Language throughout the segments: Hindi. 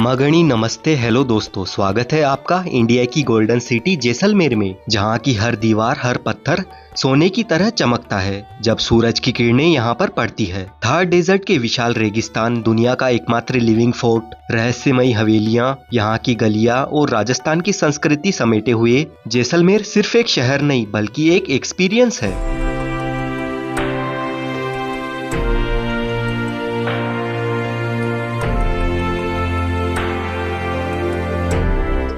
रामागणी नमस्ते हेलो दोस्तों, स्वागत है आपका इंडिया की गोल्डन सिटी जैसलमेर में, जहाँ की हर दीवार हर पत्थर सोने की तरह चमकता है जब सूरज की किरणें यहाँ पर पड़ती है। थार डेजर्ट के विशाल रेगिस्तान, दुनिया का एकमात्र लिविंग फोर्ट, रहस्यमयी हवेलियाँ, यहाँ की गलियाँ और राजस्थान की संस्कृति समेटे हुए जैसलमेर सिर्फ एक शहर नहीं बल्कि एक एक्सपीरियंस है।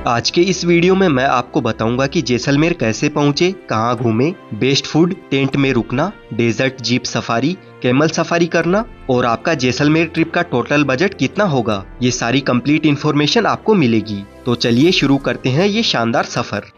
आज के इस वीडियो में मैं आपको बताऊंगा कि जैसलमेर कैसे पहुंचे, कहां घूमे, बेस्ट फूड, टेंट में रुकना, desert jeep safari, camel safari करना और आपका जैसलमेर ट्रिप का टोटल बजट कितना होगा। ये सारी कंप्लीट इन्फॉर्मेशन आपको मिलेगी। तो चलिए शुरू करते हैं ये शानदार सफर।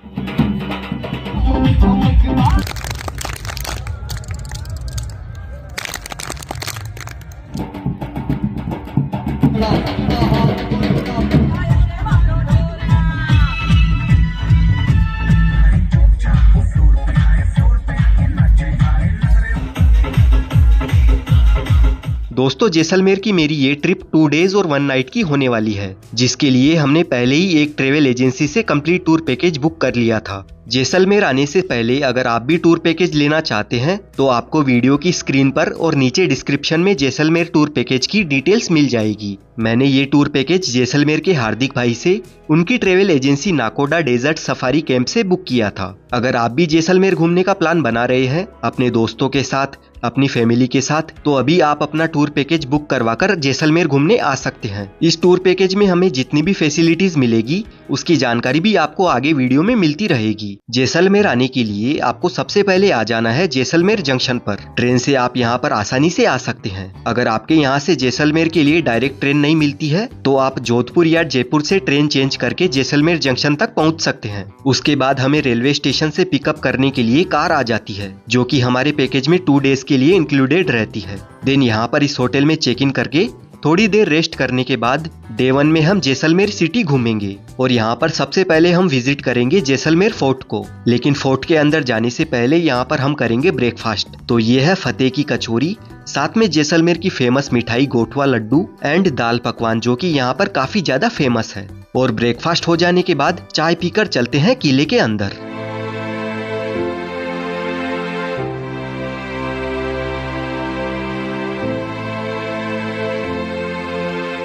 दोस्तों, जैसलमेर की मेरी ये ट्रिप 2 डेज और 1 नाइट की होने वाली है, जिसके लिए हमने पहले ही एक ट्रेवल एजेंसी से कंप्लीट टूर पैकेज बुक कर लिया था। जैसलमेर आने से पहले अगर आप भी टूर पैकेज लेना चाहते हैं तो आपको वीडियो की स्क्रीन पर और नीचे डिस्क्रिप्शन में जैसलमेर टूर पैकेज की डिटेल्स मिल जाएगी। मैंने ये टूर पैकेज जैसलमेर के हार्दिक भाई से उनकी travel agency Nakoda desert safari camp से बुक किया था। अगर आप भी जैसलमेर घूमने का प्लान बना रहे हैं अपने दोस्तों के साथ, अपनी फैमिली के साथ, तो अभी आप अपना टूर पैकेज बुक करवाकर जैसलमेर घूमने आ सकते हैं। इस टूर पैकेज में हमें जितनी भी फैसिलिटीज मिलेगी उसकी जानकारी भी आपको आगे वीडियो में मिलती रहेगी। जैसलमेर आने के लिए आपको सबसे पहले आ जाना है जैसलमेर जंक्शन पर। ट्रेन से आप यहाँ पर आसानी से आ सकते हैं। अगर आपके यहाँ से जैसलमेर के लिए डायरेक्ट ट्रेन नहीं मिलती है तो आप जोधपुर या जयपुर से ट्रेन चेंज करके जैसलमेर जंक्शन तक पहुँच सकते हैं। उसके बाद हमें रेलवे स्टेशन से पिकअप करने के लिए कार आ जाती है, जो कि हमारे पैकेज में 2 डेज के लिए इंक्लूडेड रहती है। देन यहाँ पर इस होटल में चेक इन करके थोड़ी देर रेस्ट करने के बाद डे 1 में हम जैसलमेर सिटी घूमेंगे और यहाँ पर सबसे पहले हम विजिट करेंगे जैसलमेर फोर्ट को। लेकिन फोर्ट के अंदर जाने से पहले यहाँ पर हम करेंगे ब्रेकफास्ट। तो ये है फतेह की कचौरी, साथ में जैसलमेर की फेमस मिठाई गोठवा लड्डू एंड दाल पकवान, जो कि यहाँ पर काफी ज्यादा फेमस है। और ब्रेकफास्ट हो जाने के बाद चाय पीकर चलते हैं किले के अंदर।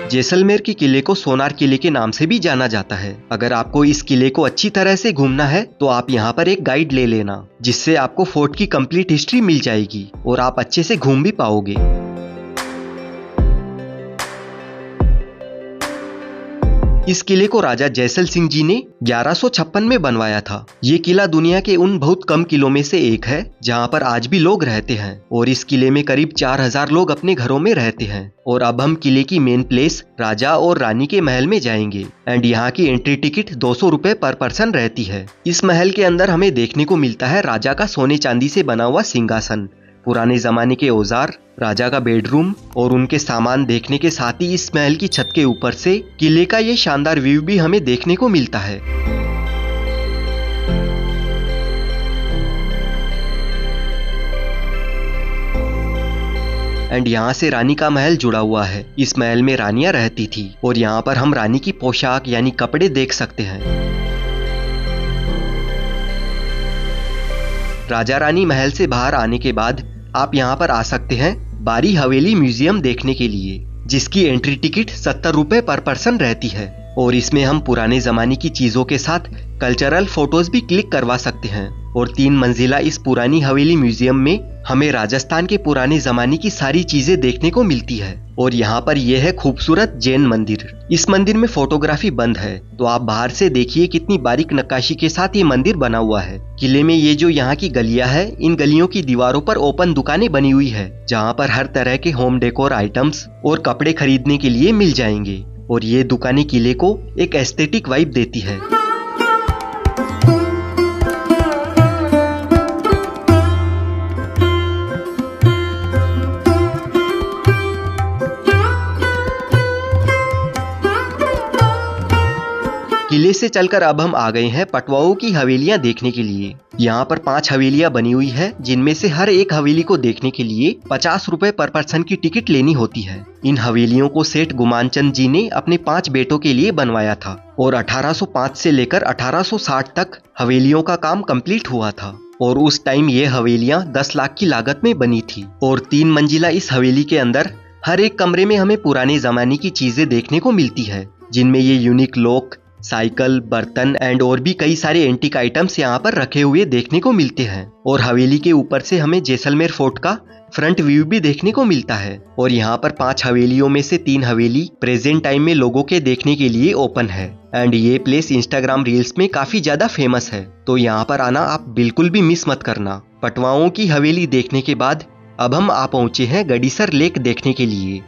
जैसलमेर के किले को सोनार किले के नाम से भी जाना जाता है। अगर आपको इस किले को अच्छी तरह से घूमना है तो आप यहाँ पर एक गाइड ले लेना, जिससे आपको फोर्ट की कंप्लीट हिस्ट्री मिल जाएगी और आप अच्छे से घूम भी पाओगे। इस किले को राजा जैसल सिंह जी ने 1156 में बनवाया था। ये किला दुनिया के उन बहुत कम किलों में से एक है जहाँ पर आज भी लोग रहते हैं और इस किले में करीब 4000 लोग अपने घरों में रहते हैं। और अब हम किले की मेन प्लेस राजा और रानी के महल में जाएंगे एंड यहाँ की एंट्री टिकट 200 रुपए पर पर्सन रहती है। इस महल के अंदर हमें देखने को मिलता है राजा का सोने चांदी से बना हुआ सिंहासन, पुराने जमाने के औजार, राजा का बेडरूम और उनके सामान देखने के साथ ही इस महल की छत के ऊपर से किले का ये शानदार व्यू भी हमें देखने को मिलता है। एंड यहाँ से रानी का महल जुड़ा हुआ है। इस महल में रानियां रहती थी और यहाँ पर हम रानी की पोशाक यानी कपड़े देख सकते हैं। राजा रानी महल से बाहर आने के बाद आप यहाँ पर आ सकते हैं बारी हवेली म्यूजियम देखने के लिए, जिसकी एंट्री टिकट 70 रुपए पर पर्सन रहती है और इसमें हम पुराने जमाने की चीजों के साथ कल्चरल फोटोज भी क्लिक करवा सकते हैं। और 3 मंजिला इस पुरानी हवेली म्यूजियम में हमें राजस्थान के पुराने जमाने की सारी चीजें देखने को मिलती है। और यहाँ पर यह है खूबसूरत जैन मंदिर। इस मंदिर में फोटोग्राफी बंद है, तो आप बाहर से देखिए कितनी बारीक नक्काशी के साथ ये मंदिर बना हुआ है। किले में ये जो यहाँ की गलियां है, इन गलियों की दीवारों पर ओपन दुकानें बनी हुई है, जहाँ पर हर तरह के होम डेकोर आइटम्स और कपड़े खरीदने के लिए मिल जाएंगे। और ये दुकानें किले को एक एस्थेटिक वाइब देती है। किले से चलकर अब हम आ गए हैं पटवाओं की हवेलियां देखने के लिए। यहाँ पर 5 हवेलियां बनी हुई है, जिनमें से हर एक हवेली को देखने के लिए 50 रुपए पर पर्सन की टिकट लेनी होती है। इन हवेलियों को सेठ गुमानचंद जी ने अपने 5 बेटों के लिए बनवाया था और 1805 से लेकर 1860 तक हवेलियों का काम कंप्लीट हुआ था। और उस टाइम ये हवेलियां 10 लाख की लागत में बनी थी। और 3 मंजिला इस हवेली के अंदर हर एक कमरे में हमें पुराने जमाने की चीजें देखने को मिलती है, जिनमें ये यूनिक लॉक, साइकिल, बर्तन एंड और भी कई सारे एंटीक आइटम्स यहाँ पर रखे हुए देखने को मिलते हैं। और हवेली के ऊपर से हमें जैसलमेर फोर्ट का फ्रंट व्यू भी देखने को मिलता है। और यहाँ पर 5 हवेलियों में से 3 हवेली प्रेजेंट टाइम में लोगों के देखने के लिए ओपन है एंड ये प्लेस इंस्टाग्राम रील्स में काफी ज्यादा फेमस है, तो यहाँ पर आना आप बिल्कुल भी मिस मत करना। पटवाओं की हवेली देखने के बाद अब हम आ पहुंचे हैं गडीसर लेक देखने के लिए।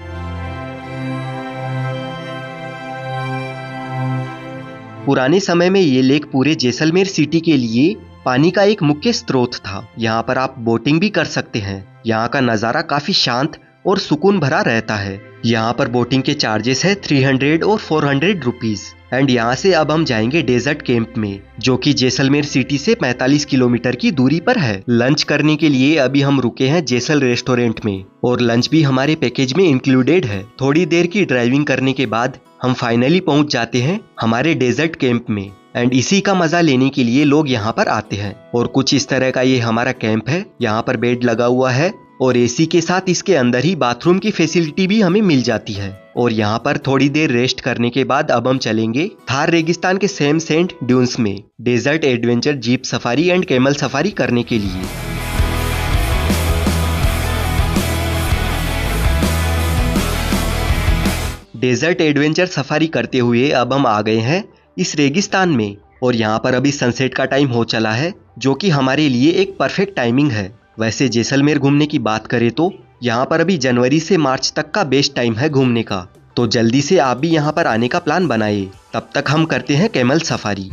पुराने समय में ये लेक पूरे जैसलमेर सिटी के लिए पानी का एक मुख्य स्रोत था। यहाँ पर आप बोटिंग भी कर सकते हैं। यहाँ का नज़ारा काफी शांत और सुकून भरा रहता है। यहाँ पर बोटिंग के चार्जेस है 300 और 400 रुपीज। एंड यहाँ से अब हम जाएंगे डेजर्ट कैंप में, जो कि जैसलमेर सिटी से 45 किलोमीटर की दूरी पर है। लंच करने के लिए अभी हम रुके हैं जैसल रेस्टोरेंट में और लंच भी हमारे पैकेज में इंक्लूडेड है। थोड़ी देर की ड्राइविंग करने के बाद हम फाइनली पहुंच जाते हैं हमारे डेजर्ट कैंप में एंड इसी का मजा लेने के लिए लोग यहाँ पर आते हैं। और कुछ इस तरह का ये हमारा कैंप है। यहाँ पर बेड लगा हुआ है और एसी के साथ इसके अंदर ही बाथरूम की फैसिलिटी भी हमें मिल जाती है। और यहाँ पर थोड़ी देर रेस्ट करने के बाद अब हम चलेंगे थार रेगिस्तान के सेम सेंट ड्यून्स में desert adventure jeep safari and camel safari करने के लिए। डेजर्ट एडवेंचर सफारी करते हुए अब हम आ गए हैं इस रेगिस्तान में और यहाँ पर अभी सनसेट का टाइम हो चला है, जो कि हमारे लिए एक परफेक्ट टाइमिंग है। वैसे जैसलमेर घूमने की बात करें तो यहाँ पर अभी जनवरी से मार्च तक का बेस्ट टाइम है घूमने का, तो जल्दी से आप भी यहाँ पर आने का प्लान बनाइए। तब तक हम करते हैं कैमल सफारी।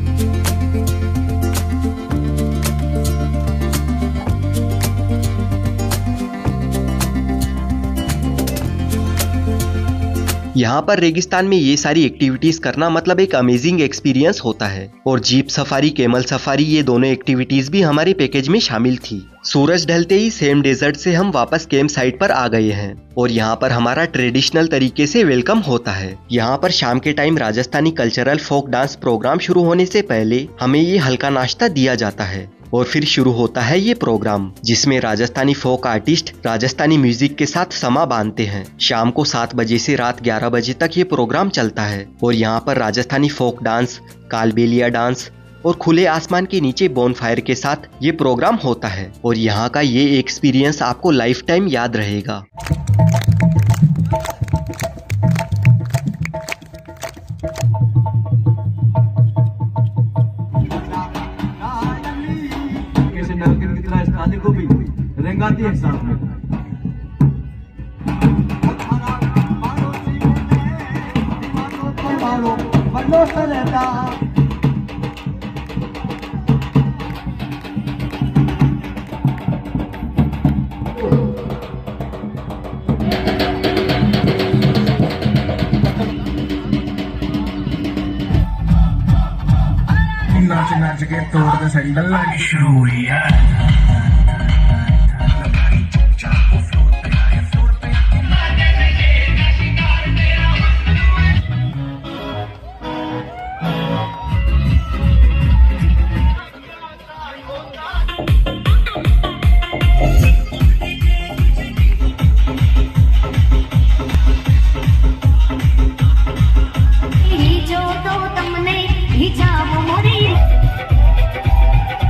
यहाँ पर रेगिस्तान में ये सारी एक्टिविटीज करना मतलब एक अमेजिंग एक्सपीरियंस होता है। और जीप सफारी, कैमल सफारी, ये दोनों एक्टिविटीज भी हमारे पैकेज में शामिल थी। सूरज ढलते ही सेम डेजर्ट से हम वापस कैंप साइट पर आ गए हैं और यहाँ पर हमारा ट्रेडिशनल तरीके से वेलकम होता है। यहाँ पर शाम के time Rajasthani cultural folk dance program शुरू होने से पहले हमें ये हल्का नाश्ता दिया जाता है और फिर शुरू होता है ये प्रोग्राम, जिसमें Rajasthani folk artist Rajasthani music के साथ समा बांधते हैं। शाम को 7 बजे से रात 11 बजे तक ये प्रोग्राम चलता है और यहाँ पर Rajasthani folk dance, Kalbeliya dance और खुले आसमान के नीचे बोनफायर के साथ ये प्रोग्राम होता है। और यहाँ का ये एक्सपीरियंस आपको लाइफ टाइम याद रहेगा। रेंगाती है साथ में। नाच नाच के तोड़ दे सैंडल शुरू हुई है।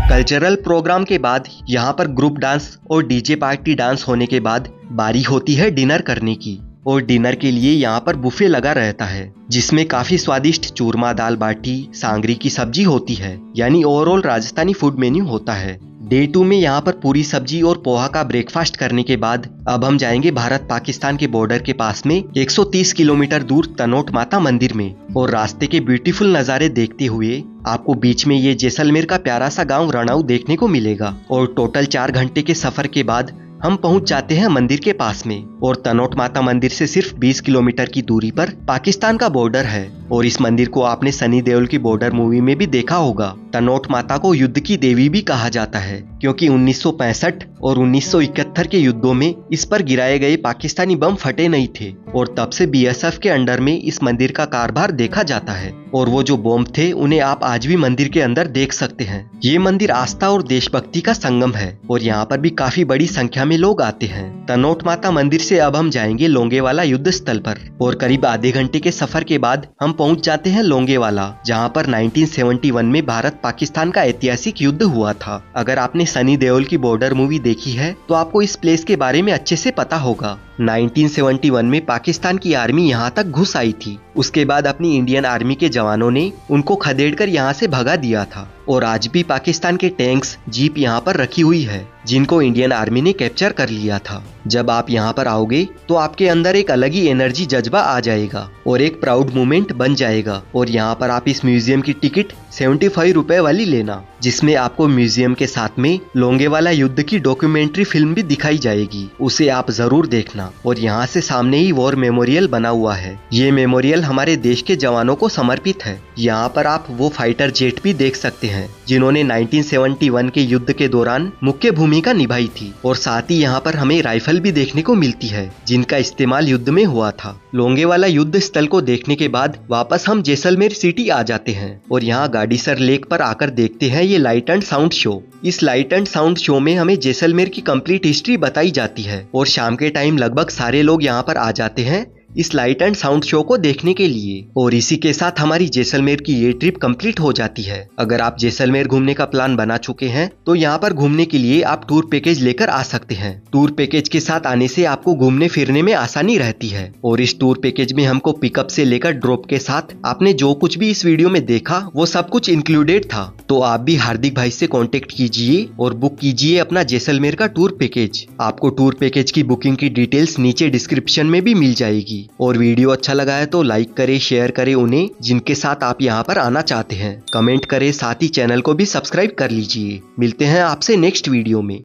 कल्चरल प्रोग्राम के बाद यहाँ पर ग्रुप डांस और डीजे पार्टी डांस होने के बाद बारी होती है डिनर करने की। और डिनर के लिए यहाँ पर बुफे लगा रहता है, जिसमें काफी स्वादिष्ट चूरमा, दाल बाटी, सांगरी की सब्जी होती है। यानी ओवरऑल राजस्थानी फूड मेन्यू होता है। डे 2 में यहाँ पर पूरी सब्जी और पोहा का ब्रेकफास्ट करने के बाद अब हम जाएंगे भारत पाकिस्तान के बॉर्डर के पास में 130 किलोमीटर दूर तनोट माता मंदिर में। और रास्ते के ब्यूटीफुल नज़ारे देखते हुए आपको बीच में ये जैसलमेर का प्यारा सा गांव रणाऊ देखने को मिलेगा। और टोटल 4 घंटे के सफर के बाद हम पहुंच जाते हैं मंदिर के पास में। और तनोट माता मंदिर से सिर्फ 20 किलोमीटर की दूरी पर पाकिस्तान का बॉर्डर है। और इस मंदिर को आपने सनी देओल की बॉर्डर मूवी में भी देखा होगा। तनोट माता को युद्ध की देवी भी कहा जाता है, क्योंकि 1965 और 1971 के युद्धों में इस पर गिराए गए पाकिस्तानी बम फटे नहीं थे और तब से बीएसएफ के अंडर में इस मंदिर का कारभार देखा जाता है। और वो जो बम थे उन्हें आप आज भी मंदिर के अंदर देख सकते हैं। ये मंदिर आस्था और देशभक्ति का संगम है और यहाँ पर भी काफी बड़ी संख्या में लोग आते हैं। तनोट माता मंदिर से अब हम जाएंगे लोंगेवाला युद्ध स्थल पर और करीब आधे घंटे के सफर के बाद हम पहुंच जाते हैं लोंगेवाला, जहाँ पर 1971 में भारत पाकिस्तान का ऐतिहासिक युद्ध हुआ था। अगर आपने सनी देओल की बॉर्डर मूवी देखी है तो आपको इस प्लेस के बारे में अच्छे से पता होगा। 1971 में पाकिस्तान की आर्मी यहाँ तक घुस आई थी। उसके बाद अपनी इंडियन आर्मी के जवानों ने उनको खदेड़कर यहाँ से भगा दिया था और आज भी पाकिस्तान के टैंक्स जीप यहाँ पर रखी हुई है, जिनको इंडियन आर्मी ने कैप्चर कर लिया था। जब आप यहाँ पर आओगे तो आपके अंदर एक अलग ही एनर्जी जज्बा आ जाएगा और एक प्राउड मोमेंट बन जाएगा। और यहाँ पर आप इस म्यूजियम की टिकट 75 रुपए वाली लेना, जिसमें आपको म्यूजियम के साथ में लोंगेवाला युद्ध की डॉक्यूमेंट्री फिल्म भी दिखाई जाएगी। उसे आप जरूर देखना। और यहाँ से सामने ही वॉर मेमोरियल बना हुआ है। ये मेमोरियल हमारे देश के जवानों को समर्पित है। यहाँ पर आप वो फाइटर जेट भी देख सकते हैं जिन्होंने 1971 के युद्ध के दौरान मुख्य भूमिका निभाई थी। और साथ ही यहाँ पर हमें राइफल भी देखने को मिलती है जिनका इस्तेमाल युद्ध में हुआ था। लोंगेवाला युद्ध स्थल को देखने के बाद वापस हम जैसलमेर सिटी आ जाते हैं और यहाँ गाड़ीसर लेक पर आकर देखते हैं ये लाइट एंड साउंड शो। इस लाइट एंड साउंड शो में हमें जैसलमेर की कंप्लीट हिस्ट्री बताई जाती है और शाम के टाइम लगभग सारे लोग यहाँ पर आ जाते हैं इस लाइट एंड साउंड शो को देखने के लिए। और इसी के साथ हमारी जैसलमेर की ये ट्रिप कंप्लीट हो जाती है। अगर आप जैसलमेर घूमने का प्लान बना चुके हैं तो यहाँ पर घूमने के लिए आप टूर पैकेज लेकर आ सकते हैं। टूर पैकेज के साथ आने से आपको घूमने फिरने में आसानी रहती है। और इस टूर पैकेज में हमको पिकअप से लेकर ड्रॉप के साथ आपने जो कुछ भी इस वीडियो में देखा वो सब कुछ इंक्लूडेड था। तो आप भी हार्दिक भाई से कॉन्टेक्ट कीजिए और बुक कीजिए अपना जैसलमेर का टूर पैकेज। आपको टूर पैकेज की बुकिंग की डिटेल्स नीचे डिस्क्रिप्शन में भी मिल जाएगी। और वीडियो अच्छा लगा है तो लाइक करें, शेयर करें उन्हें जिनके साथ आप यहाँ पर आना चाहते हैं। कमेंट करें, साथ ही चैनल को भी सब्सक्राइब कर लीजिए। मिलते हैं आपसे नेक्स्ट वीडियो में।